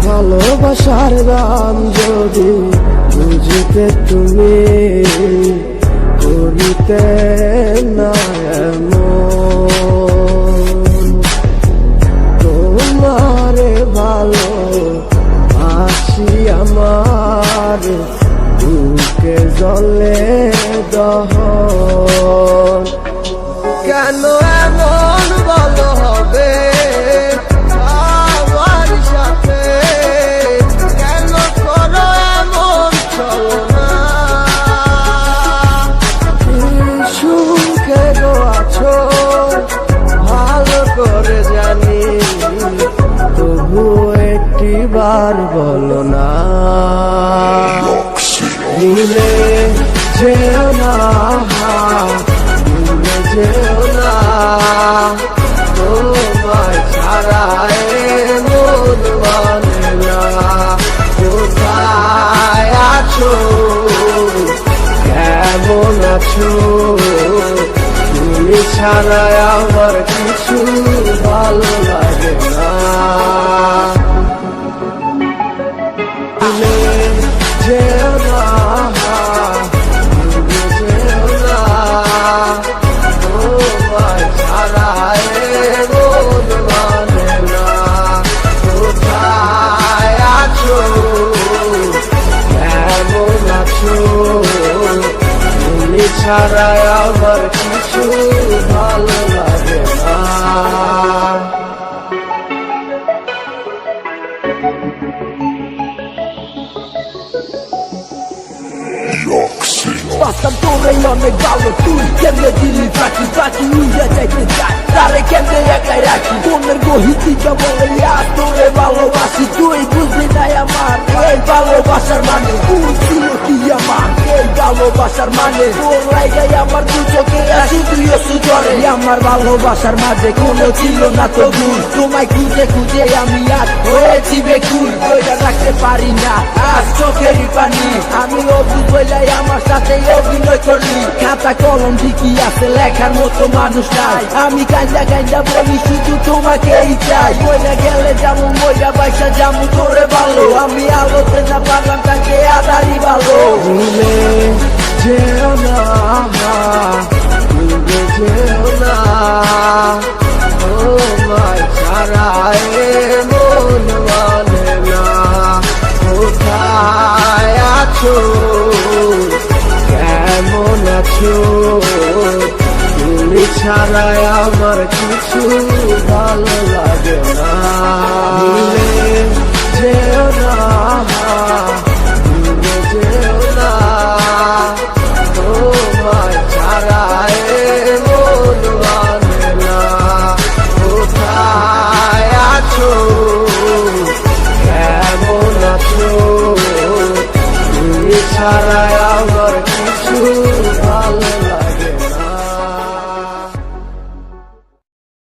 ভালোবাসার দাম যদি বুঝিতে তুমি করিতে না এমন, তোমারে ভালো আছি আমার বুকে জলে দহন। কেন এমন ভালো হবে আমার সাথে, কেন করো এমন ছলনা? সুখে আছো ভালো করে জানি, তবু একটিবার বলো না। ভুলে যেও না, ভুলে যেও না, তোমায় ছাড়া মন মানে না। কোথায় আছো, কেমন আছো, তুমি ছাড়া আমার কিছু ভালো লাগে না। ভুলে যেও না, ভুলে যেও না, তোমায় ছাড়া মন মানে না। কোথায় আছো, কেমন আছো, তুমি ছাড়া আমার কিছু ভালো লাগে না। বাস্তব তোরাই অনেক ভালো, তুই কেমনে দিলি ফাঁকি, ফাঁকি উইয়া যাইতে চাই তারে কেমনে একাই রাখি। মনের গহিতি বলে তোরে ভালোবাসি, তুই বুঝলি নাই আমার এই ভালোবাসার মানে। তুই ছিল কি আমার এই ভালোবাসার মানে, তোর লাইগাই আমার দু চোখে আসি তুইও সুজরে। আমার ভালোবাসার মাঝে কোনো ছিল না তো ভুল, তোমায় খুঁজে খুঁজে আমি আজ হয়েছি বেকুল। ওইটা রাখতে পারি না আজ চোখেরই পানি, আমি অবুঝ হইলাই আমার সাথে অভিনয় করলি। খাতা কলম ঠিকই আছে, লেখার মতো মানুষ নাই। আমি কাঁদা কাঁদা বলি শুধু তোমাকেই চাই। মইরা গেলে যাবো, মইরা বাইসা যাবো তোরে ভালো, আমি আলোতে না পারলাম তাকে আদারি ভালো। ভুলে যেও না, ভুলে যেও না, তোমায় ছাড়া মন মানে না। কোথায় আছো, কেমন আছো, তুমি ছাড়া আমার কিছু ভালো লাগে না। ভুলে যেও না, ভুলে যেও না, তোমায় ছাড়া মন মানে না। কোথায় আছো, কেমন আছো, তুমি ছাড়া